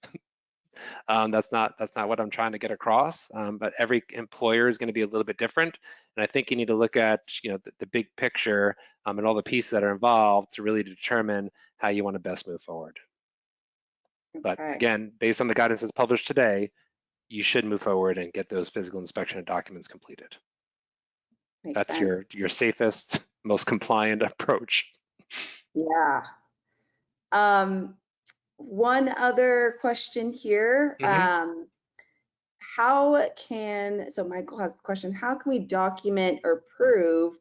That's not what I'm trying to get across. But every employer is going to be a little bit different, and I think you need to look at the big picture and all the pieces that are involved to really determine how you want to best move forward. But Okay. again, based on the guidance that's published today, you should move forward and get those physical inspection of documents completed. Makes That's sense. your safest, most compliant approach. Yeah. Um, One other question here. Hmm. So Michael has the question, how can we document or prove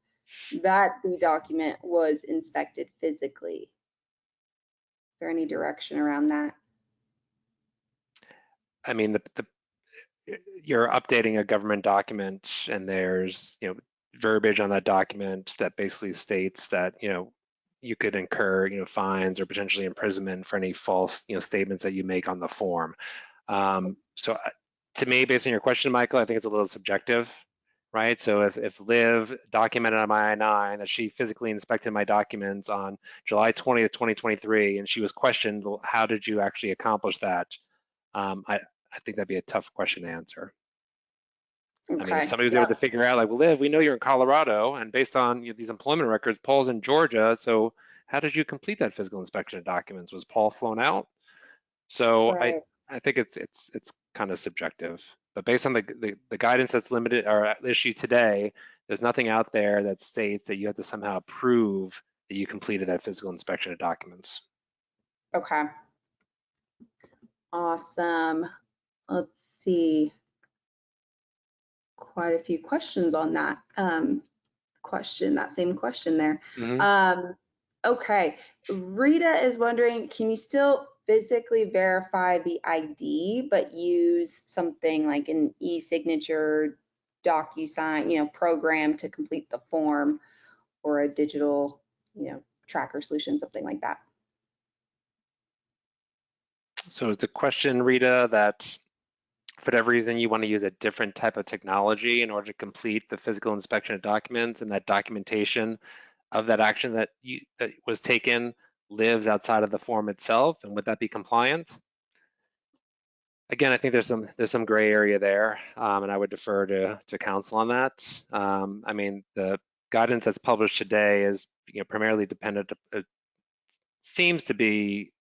that the document was inspected physically? Is there any direction around that? I mean, you're updating a government document and there's verbiage on that document that basically states that you could incur fines or potentially imprisonment for any false statements that you make on the form. So to me, based on your question, Michael, I think it's a little subjective, right? So if Liv documented on my I-9 that she physically inspected my documents on July 20th, 2023, and she was questioned, well, how did you actually accomplish that? I think that'd be a tough question to answer. I mean, if Okay. somebody was able to Yep. figure out, like, well, Liv, we know you're in Colorado, and based on these employment records, Paul's in Georgia. So how did you complete that physical inspection of documents? Was Paul flown out? So Right. I think it's kind of subjective. But based on the guidance that's limited or issued today, there's nothing out there that states that you have to somehow prove that you completed that physical inspection of documents. Okay. Awesome. Let's see. Quite a few questions on that that same question there. Hmm. Okay. Rita is wondering, can you still physically verify the ID, but use something like an e-signature, DocuSign, program to complete the form, or a digital, tracker solution, something like that? So it's a question, Rita, that for whatever reason you want to use a different type of technology in order to complete the physical inspection of documents, and that documentation of that action that was taken lives outside of the form itself, and would that be compliant? Again, I think there's some gray area there, and I would defer to counsel on that. I mean, the guidance that's published today is primarily dependent. It seems to be,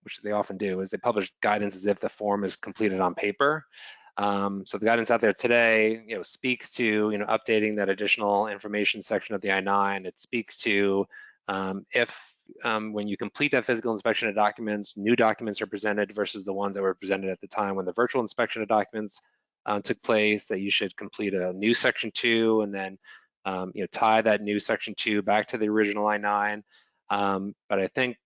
which they often do, is they publish guidance as if the form is completed on paper. So the guidance out there today, speaks to updating that additional information section of the I-9. It speaks to if when you complete that physical inspection of documents, new documents are presented versus the ones that were presented at the time when the virtual inspection of documents took place, that you should complete a new Section 2 and then tie that new Section 2 back to the original I-9. But I think,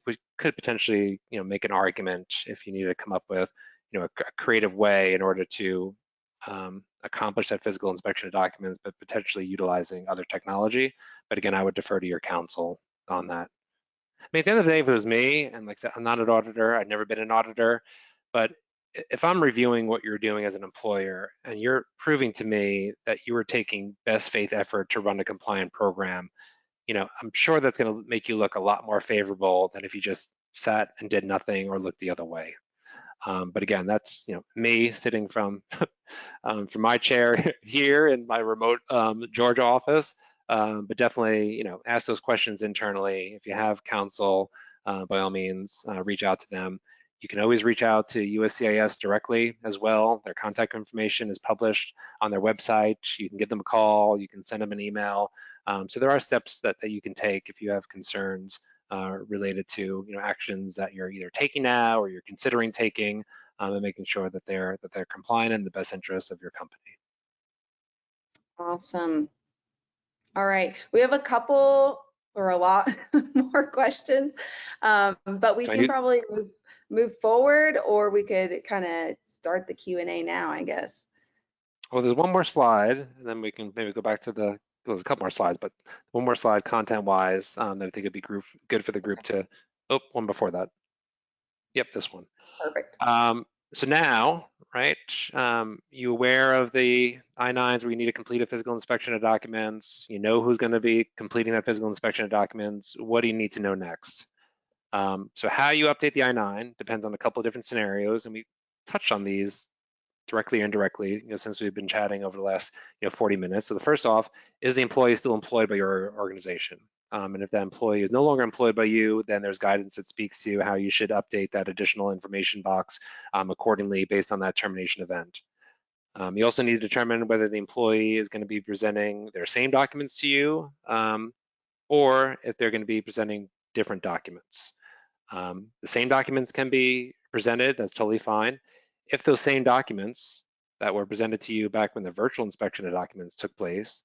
we could potentially, make an argument if you need to come up with, a creative way in order to accomplish that physical inspection of documents, but potentially utilizing other technology. But again, I would defer to your counsel on that. I mean, at the end of the day, if it was me, and like I said, I'm not an auditor, I've never been an auditor, but if I'm reviewing what you're doing as an employer and you're proving to me that you were taking best faith effort to run a compliant program, I'm sure that's going to make you look a lot more favorable than if you just sat and did nothing or looked the other way. But again, that's me sitting from my chair here in my remote Georgia office. But definitely, ask those questions internally. If you have counsel, by all means, reach out to them. You can always reach out to USCIS directly as well. Their contact information is published on their website. You can give them a call. You can send them an email. So there are steps that you can take if you have concerns related to actions that you're either taking now or you're considering taking, and making sure that they're compliant in the best interest of your company. Awesome. All right, we have a couple or a lot more questions, but we can probably move forward, or we could kind of start the Q&A now, I guess. Well, there's one more slide, and then we can maybe go back to well, there's a couple more slides, but one more slide content-wise that I think would be good for the group to, one before that. Yep, this one. Perfect. So now, right, you aware of the I-9s where you need to complete a physical inspection of documents, you know who's going to be completing that physical inspection of documents, what do you need to know next? So how you update the I-9 depends on a couple of different scenarios, and we touched on these directly or indirectly, since we've been chatting over the last 40 minutes. So the first off, is the employee still employed by your organization? And if that employee is no longer employed by you, then there's guidance that speaks to how you should update that additional information box accordingly based on that termination event. You also need to determine whether the employee is going to be presenting their same documents to you, or if they're going to be presenting different documents. The same documents can be presented, that's totally fine. If those same documents that were presented to you back when the virtual inspection of documents took place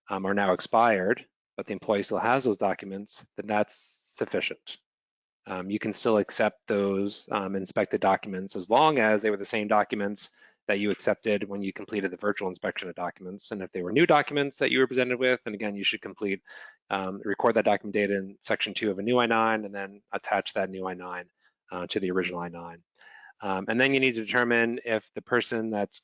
are now expired, but the employee still has those documents, then that's sufficient. You can still accept those inspected documents as long as they were the same documents that you accepted when you completed the virtual inspection of documents. And if they were new documents that you were presented with, then again, you should record that document data in Section 2 of a new I-9 and then attach that new I-9 to the original I-9. And then you need to determine if the person that's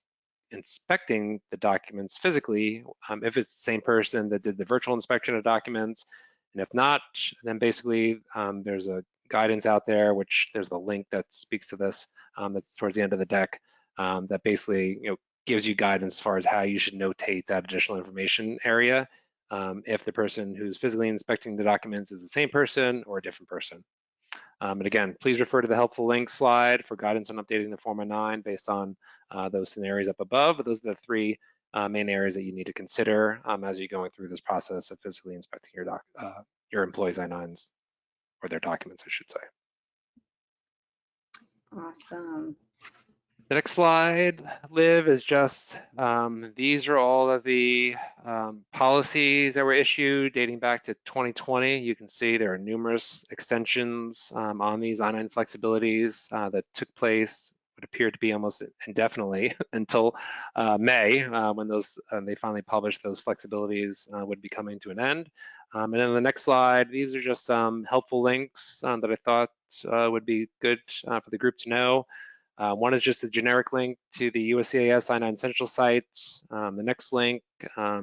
inspecting the documents physically, if it's the same person that did the virtual inspection of documents. And if not, then basically there's a guidance out there, which there's the link that speaks to this, that's towards the end of the deck, that basically gives you guidance as far as how you should notate that additional information area, if the person who's physically inspecting the documents is the same person or a different person. And again, please refer to the helpful link slide for guidance on updating the Form I-9 based on those scenarios up above. But those are the three main areas that you need to consider as you're going through this process of physically inspecting your employees' I-9s, or their documents, I should say. Awesome. The next slide, Liv, is just, these are all of the policies that were issued dating back to 2020. You can see there are numerous extensions on these I-9 flexibilities that took place, would appear to be almost indefinitely until May, when they finally published those flexibilities would be coming to an end. And then the next slide, these are just some helpful links that I thought would be good for the group to know. One is just a generic link to the USCIS I-9 Central site. The next link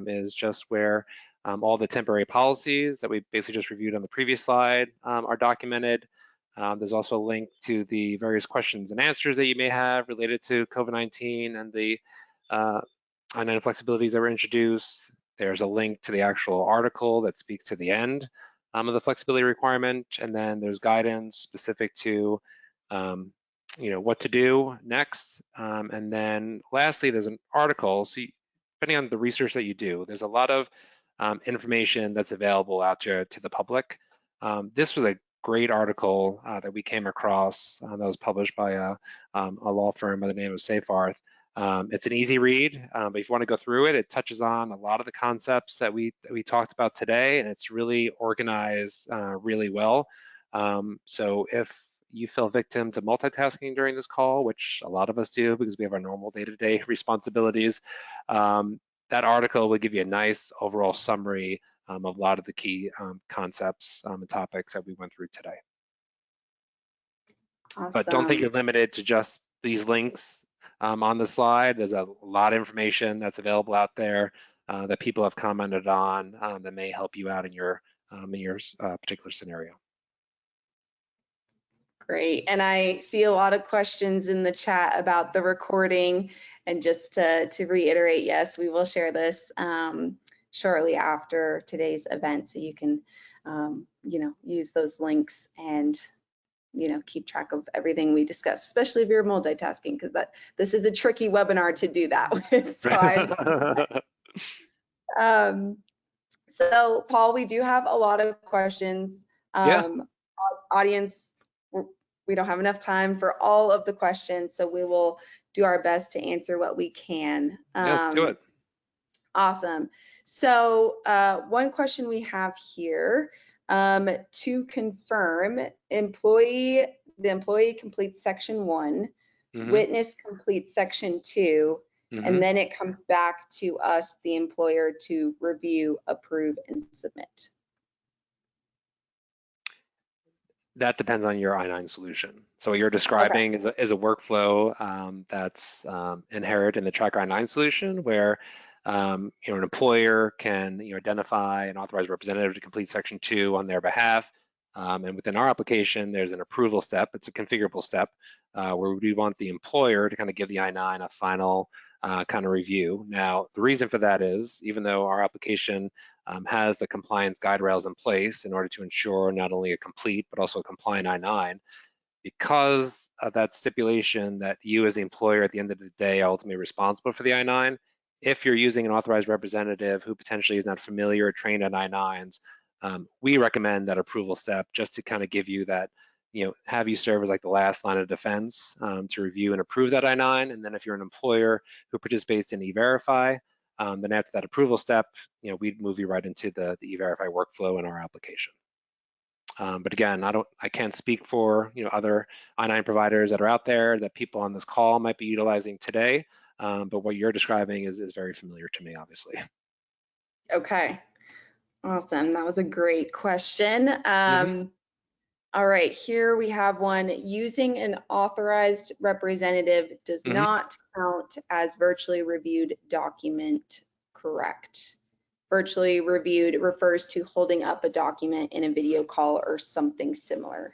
is just where all the temporary policies that we basically just reviewed on the previous slide are documented. There's also a link to the various questions and answers that you may have related to COVID-19 and the I-9 flexibilities that were introduced. There's a link to the actual article that speaks to the end of the flexibility requirement, and then there's guidance specific to what to do next. And then lastly, there's an article. So depending on the research that you do, there's a lot of information that's available out there to the public This was a great article that we came across that was published by a law firm by the name of Seyfarth. It's an easy read, but if you want to go through it, it touches on a lot of the concepts that we talked about today, and it's really organized really well. So if you fell victim to multitasking during this call, which a lot of us do because we have our normal day-to-day responsibilities, that article will give you a nice overall summary of a lot of the key concepts and topics that we went through today. But don't think Awesome. you're limited to just these links on the slide. There's a lot of information that's available out there that people have commented on that may help you out in your particular scenario. Great. And I see a lot of questions in the chat about the recording. And just to reiterate, yes, we will share this shortly after today's event, so you can, use those links and, keep track of everything we discussed, especially if you're multitasking, because this is a tricky webinar to do that with. So Paul, we do have a lot of questions. Yeah, Audience, we don't have enough time for all of the questions, so we will do our best to answer what we can. yeah, let's do it. Awesome. So one question we have here, to confirm, the employee completes section 1, witness completes section 2, and then it comes back to us, the employer, to review, approve, and submit. That depends on your I-9 solution. So what you're describing is a workflow that's inherent in the Tracker I-9 solution, where an employer can identify an authorized representative to complete Section 2 on their behalf. And within our application, there's an approval step. It's a configurable step where we want the employer to kind of give the I-9 a final kind of review. Now, the reason for that is, even though our application has the compliance guide rails in place in order to ensure not only a complete, but also a compliant I-9, because of that stipulation that you as the employer at the end of the day are ultimately responsible for the I-9, if you're using an authorized representative who potentially is not familiar or trained on I-9s, we recommend that approval step just to kind of give you that, have you serve as like the last line of defense to review and approve that I-9. And then if you're an employer who participates in E-Verify, then after that approval step, we'd move you right into the E-Verify workflow in our application. But again, I can't speak for other I-9 providers that are out there that people on this call might be utilizing today. But what you're describing is very familiar to me, obviously. Okay, awesome. That was a great question. All right, here we have one. Using an authorized representative does not count as virtually reviewed document, correct? Virtually reviewed refers to holding up a document in a video call or something similar.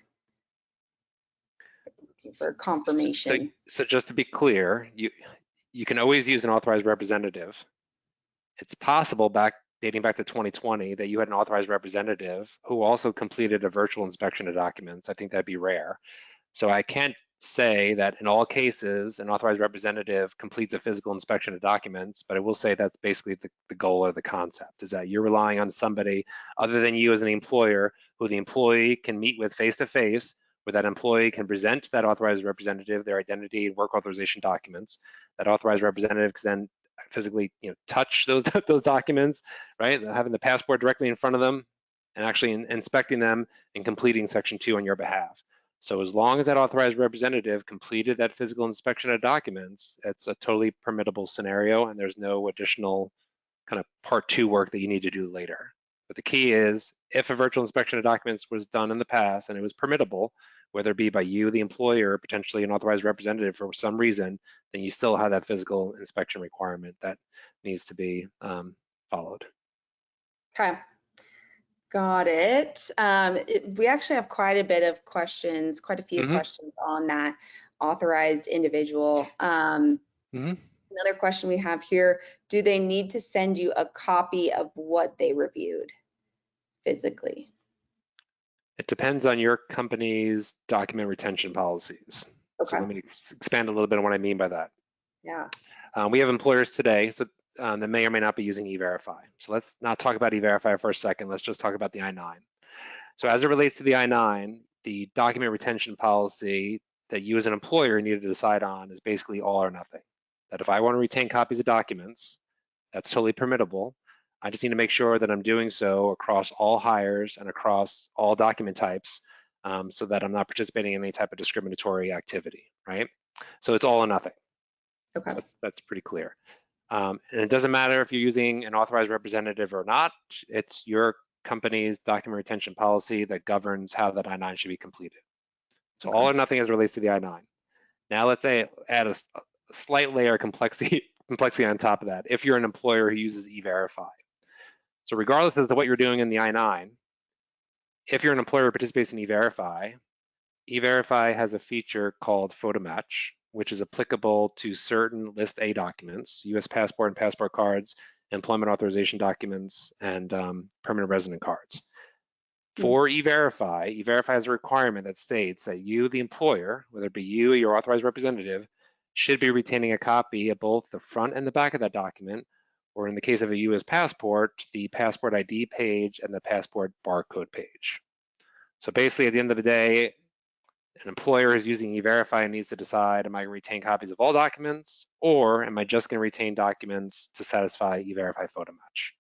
Looking for confirmation. So just to be clear, you can always use an authorized representative. It's possible dating back to 2020 that you had an authorized representative who also completed a virtual inspection of documents. I think that'd be rare. So I can't say that in all cases an authorized representative completes a physical inspection of documents, but I will say that's basically the goal or the concept, is that you're relying on somebody other than you as an employer who the employee can meet with face-to-face, where that employee can present to that authorized representative their identity and work authorization documents. That authorized representative can then physically touch those documents, right? Having the passport directly in front of them and actually inspecting them and completing Section 2 on your behalf. So as long as that authorized representative completed that physical inspection of documents, it's a totally permittable scenario, and there's no additional kind of part 2 work that you need to do later. But the key is, if a virtual inspection of documents was done in the past and it was permittable, whether it be by you, the employer, or potentially an authorized representative for some reason, then you still have that physical inspection requirement that needs to be followed. Okay. Got it. We actually have quite a bit of questions, quite a few questions on that authorized individual. Another question we have here, do they need to send you a copy of what they reviewed physically? It depends on your company's document retention policies. Okay. So let me expand a little bit on what I mean by that. Yeah. We have employers today that may or may not be using E-Verify. So let's not talk about E-Verify for a second. Let's just talk about the I-9. So as it relates to the I-9, the document retention policy that you as an employer need to decide on is basically all or nothing. That if I want to retain copies of documents, that's totally permittable. I just need to make sure that I'm doing so across all hires and across all document types, so that I'm not participating in any type of discriminatory activity, right? So it's all or nothing. Okay. So that's pretty clear. And it doesn't matter if you're using an authorized representative or not. It's your company's document retention policy that governs how that I-9 should be completed. So Okay. all or nothing as relates to the I-9. Now let's say add a slight layer of complexity on top of that. If you're an employer who uses E-Verify. So regardless of what you're doing in the I-9, if you're an employer who participates in E-Verify, E-Verify has a feature called photo match, which is applicable to certain List A documents, US passport and passport cards, employment authorization documents, and permanent resident cards. For E-Verify, E-Verify has a requirement that states that you, the employer, whether it be you or your authorized representative, should be retaining a copy of both the front and the back of that document, or in the case of a US passport, the passport ID page and the passport barcode page. So basically, at the end of the day, an employer is using E-Verify and needs to decide, am I going to retain copies of all documents, or am I just going to retain documents to satisfy E-Verify photo match?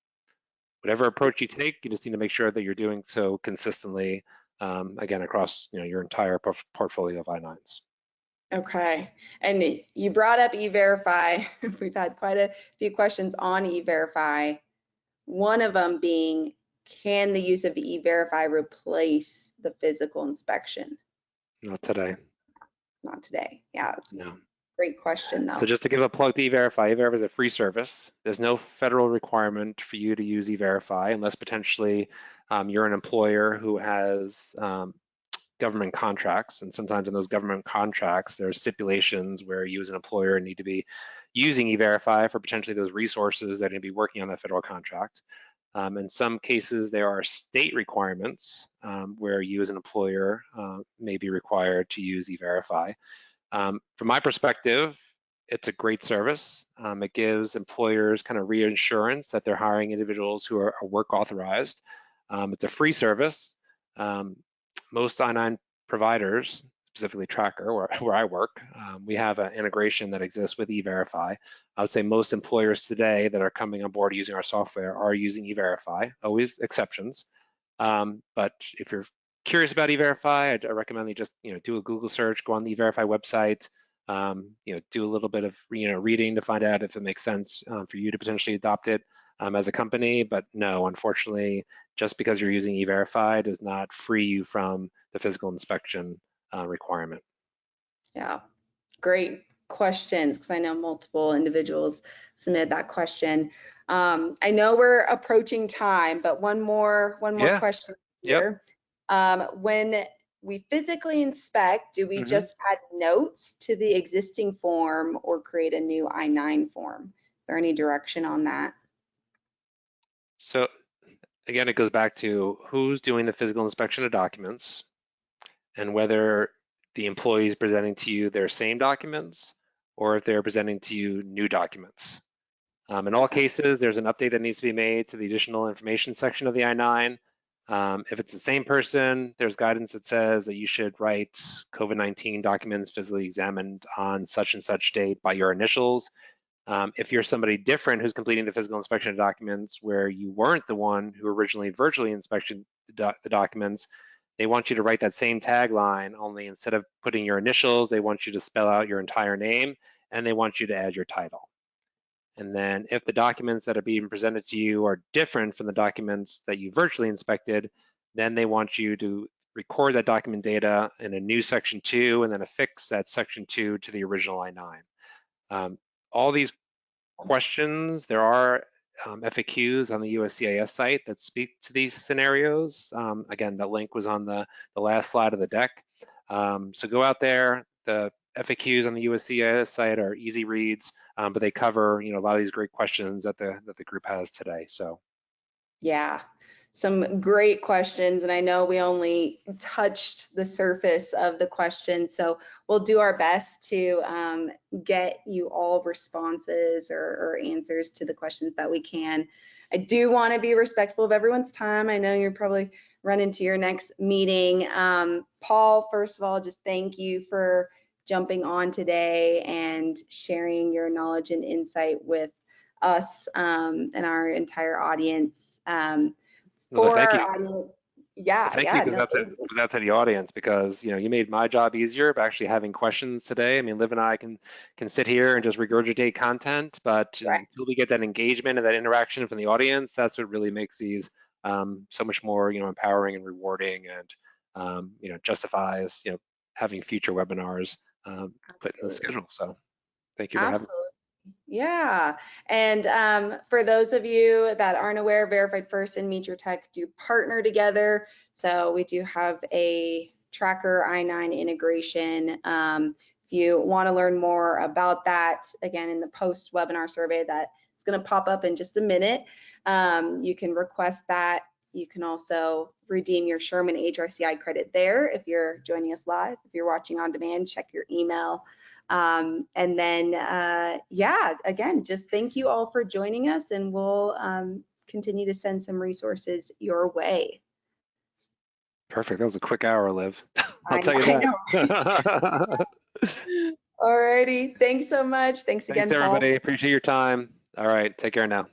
Whatever approach you take, you just need to make sure that you're doing so consistently, again, across your entire portfolio of I-9s. Okay. And you brought up E-Verify. We've had quite a few questions on E-Verify. One of them being, can the use of E-Verify replace the physical inspection? Not today. Not today. Yeah, that's a No. great question though. So just to give a plug to E-Verify, E-Verify is a free service. There's no federal requirement for you to use E-Verify unless potentially you're an employer who has government contracts. And sometimes in those government contracts, there's stipulations where you as an employer need to be using E-Verify for potentially those resources that are going to be working on that federal contract. In some cases, there are state requirements where you as an employer may be required to use E-Verify. From my perspective, it's a great service. It gives employers kind of reassurance that they're hiring individuals who are work authorized. It's a free service. Most I-9 providers, specifically Tracker, where I work, we have an integration that exists with E-Verify. I would say most employers today that are coming on board using our software are using E-Verify, always exceptions. But if you're curious about E-Verify, I recommend you just do a Google search, go on the E-Verify website, do a little bit of reading to find out if it makes sense for you to potentially adopt it as a company. But no, unfortunately, just because you're using E-Verify does not free you from the physical inspection requirement. Yeah, great questions, because I know multiple individuals submitted that question. I know we're approaching time, but one more Yeah. question Yep. here. When we physically inspect, do we just add notes to the existing form or create a new I-9 form? Is there any direction on that? So again, it goes back to who's doing the physical inspection of documents and whether the employee is presenting to you their same documents or if they're presenting to you new documents. In all cases, there's an update that needs to be made to the additional information section of the I-9. If it's the same person, there's guidance that says that you should write COVID-19 documents physically examined on such and such date by your initials. If you're somebody different who's completing the physical inspection of documents where you weren't the one who originally virtually inspected the documents, they want you to write that same tagline, only instead of putting your initials, they want you to spell out your entire name and they want you to add your title. And then if the documents that are being presented to you are different from the documents that you virtually inspected, then they want you to record that document data in a new section 2 and then affix that section 2 to the original I-9. All these questions, there are FAQs on the USCIS site that speak to these scenarios. Again, that link was on the last slide of the deck. So go out there. The FAQs on the USCIS site are easy reads, but they cover a lot of these great questions that the group has today. So Yeah, some great questions, and I know we only touched the surface of the questions, so we'll do our best to get you all responses or answers to the questions that we can. I do want to be respectful of everyone's time. I know you're probably run into your next meeting. Paul, first of all, just thank you for jumping on today and sharing your knowledge and insight with us and our entire audience. No, For thank you. our audience, yeah, Thank you, yeah, because no, thank you. that's to the audience, because you made my job easier by actually having questions today. I mean, Liv and I can sit here and just regurgitate content, but Right, until we get that engagement and that interaction from the audience, that's what really makes these so much more empowering and rewarding, and justifies having future webinars put in the absolutely. schedule. So thank you for having me. Absolutely. Yeah. And for those of you that aren't aware, Verified First and Mitratech do partner together. So we do have a tracker I-9 integration. If you want to learn more about that, again, in the post webinar survey that is going to pop up in just a minute, you can request that. You can also redeem your Sherman HRCI credit there if you're joining us live. If you're watching on demand, check your email. And then, yeah, again, just thank you all for joining us, and we'll continue to send some resources your way. Perfect. That was a quick hour, Liv. I'll I, tell you I know. that. All righty. Thanks so much. Thanks Thanks, again, Paul. everybody. Appreciate your time. All right. Take care now.